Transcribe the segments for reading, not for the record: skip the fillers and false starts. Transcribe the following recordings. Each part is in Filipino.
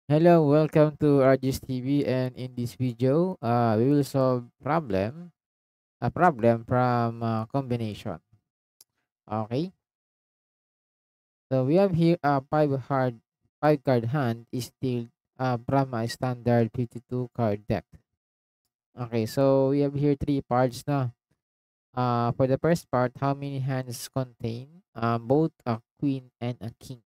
Hello, welcome to RGS TV, and in this video, we will solve a problem from combination. Okay, so we have here a five card hand is still from a standard 52 card deck. Okay, so we have here three parts now. For the first part, how many hands contain both a queen and a king?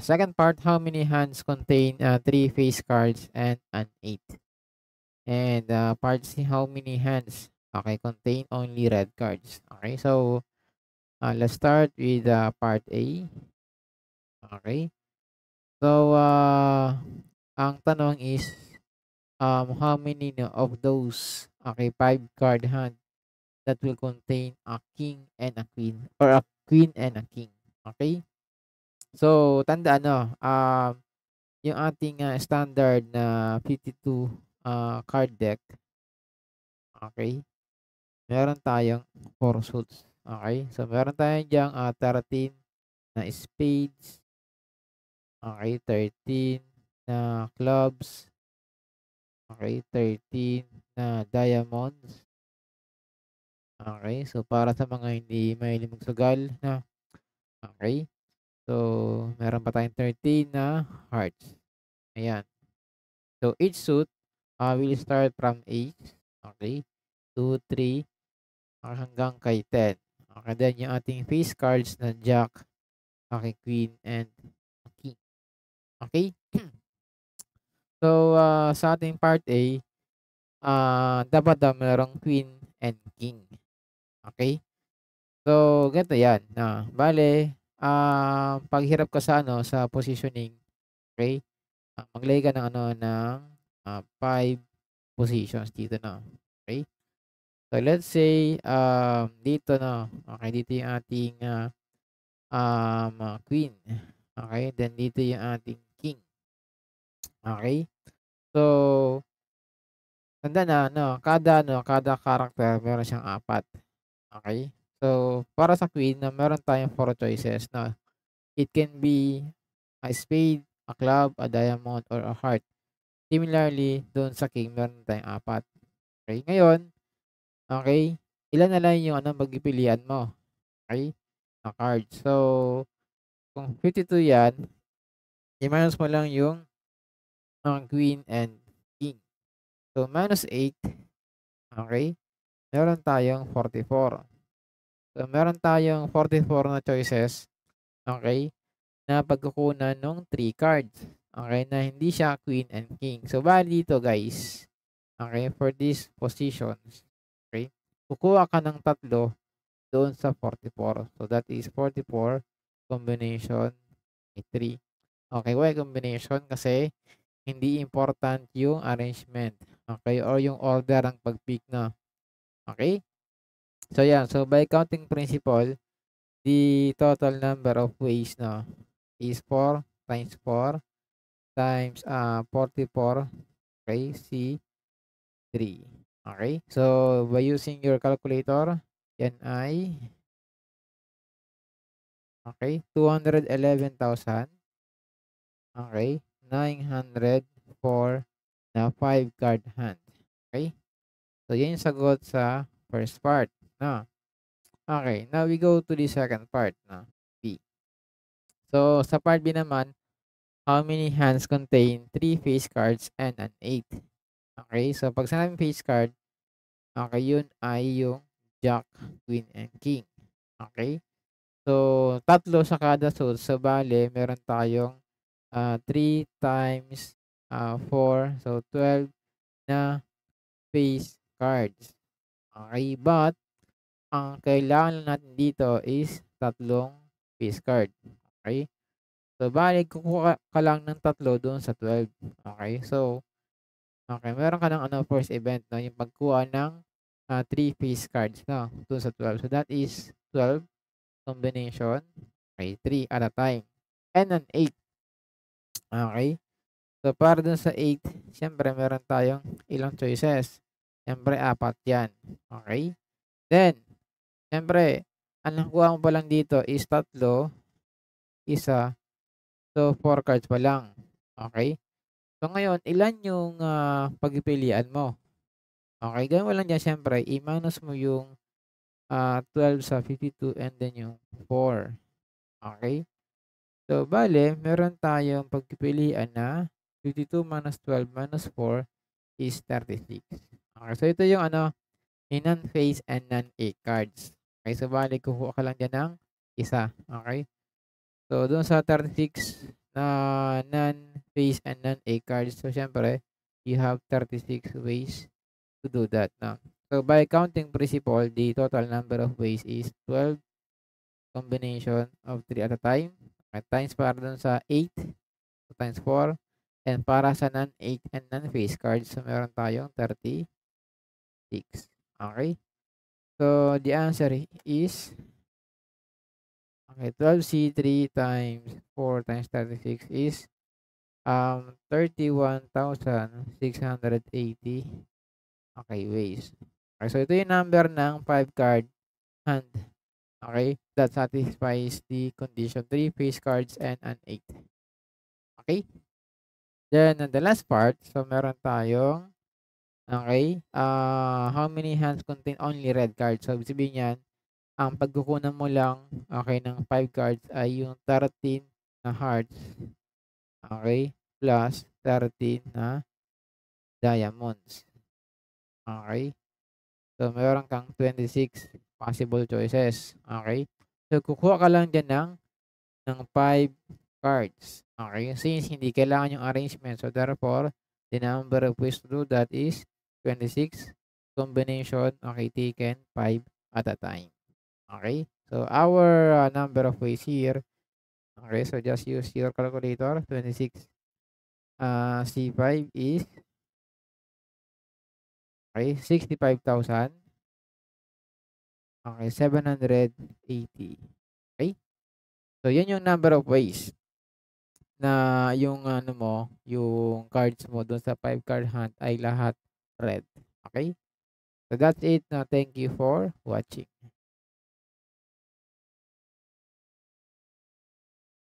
Second part, how many hands contain three face cards and an eight? And part C, how many hands? Okay, contain only red cards. Okay, so let's start with part A. Okay, so ang tanong is how many of those five card hand that will contain a king and a queen or a queen and a king. Okay, so tandaan yung ating standard na 52 card deck. Okay, meron tayong 4 suits. Okay, so meron tayong diyang 13 na spades. Okay, 13 na clubs. Okay, 13 na diamonds. Okay, so para sa mga hindi mahilig magsugal na. Okay, so meron pa tayong 13 na hearts. Ayan. So each suit will start from 8. Okay, 2, 3, hanggang kay 10. Okay, then yung ating face cards na jack, okay, queen, and king. Okay? So, sa ating part A, dapat daw merong queen and king. Okay? So, ganito yan. Bale, paghirap ka sa sa positioning, okay? Maglagay ka ng ng 5 positions dito na. Okay? So, let's say, dito na. Okay, dito yung ating queen. Okay, then dito yung ating king. Okay? So, tandaan na kada character meron siyang 4. Okay? So, para sa queen na meron tayong 4 choices na it can be a spade, a club, a diamond, or a heart. Similarly, doon sa king meron tayong 4. Okay? Ngayon, okay, ilan na lang yung pagpipilian mo. Okay? Na card. So, kung 52 yan, i-minus mo lang yung queen and king. So, minus 8. Okay? Meron tayong 44. So, meron tayong 44 na choices, okay, na pagkukunan ng 3 cards. Okay, na hindi siya queen and king. So, bali dito guys, okay, for these positions, okay, kukuha ka ng tatlo doon sa 44. So, that is 44 combination may 3. Okay, why combination? Kasi hindi important yung arrangement. Okay, or yung order ang pag-pick na. Okay? So, yan. So, by counting principle, the total number of ways is 4 times 4 times 44, okay, C 3. Okay? So, by using your calculator, yan ay, okay, 211,000, okay, 904 na 5 card hand. Okay? So, yan yung sagot sa first part. No? Okay, now we go to the second part. No? B. So, sa part B naman, how many hands contain 3 face cards and an 8? Okay, so pag sinabing face card, okay, yun ay yung Jack, Queen, and King. Okay? So, tatlo sa kada suit. So, bale, meron tayong 3 times 4. So, 12 na face cards. Okay? But, ang kailangan lang natin dito is tatlong face card. Okay? So, bale, kukuha ka lang ng tatlo doon sa 12. Okay? So, okay, meron ka ng first event, no? Yung pagkuha ng 3 face cards, no? Doon sa 12. So, that is 12 combination. Okay, 3 at a time. And an 8. Okay? So, para dun sa 8, siyempre, meron tayong ilang choices. Siyempre, 4 yan. Okay? Then, siyempre, ang nakuha mo pa lang dito is tatlo, isa. So, 4 cards pa lang. okey? So ngayon, ilan yung, pagpipilian mo? Okey, gawin mo lang diyan siyempre i-minus mo yung, 12 sa 52 and then yung 4, okey? So bale meron tayong pagpipilian na 52 - 12 - 4 is 36. Okey, so ito yung ano, yung non-face and non-A cards. Okey, so bale kukuha ka lang diyan ng isa, okey? So dun sa 36 na non-face and non-A cards, so siyempre you have 36 ways to do that now. So by counting principle, the total number of ways is 12 combination of 3 at a time. At times para dun sa 8, so times 4. And para sa non-8 and non-face cards, so meron tayong 36. Okay? So the answer is okay, 12C3 times 4 times 36 is 31,680 okay ways. Okay, so ito yung number ng 5 card hand. Okay? That satisfies the condition 3 face cards and an 8. Okay? Then, the last part, so meron tayong, okay, how many hands contain only red cards? So, ibig sabihin yan, ang pagkukunan mo lang, okay, ng 5 cards ay yung 13 na hearts, okay, plus 13 na diamonds. Okay? So, meron kang 26 possible choices. Okay? So, kukuha ka lang dyan ng 5 cards. Okay? Since hindi kailangan yung arrangement. So, therefore, the number of ways to do that is 26 combination, okay, taken 5 at a time. Okay? So, our number of ways here, okay, so just use your calculator. 26 C5 is, okay, 65,000. Okay, 780. Okay? So, yan yung number of ways na yung ano mo, yung cards mo dun sa 5 card hunt ay lahat red. Okay? So that's it. Now, thank you for watching.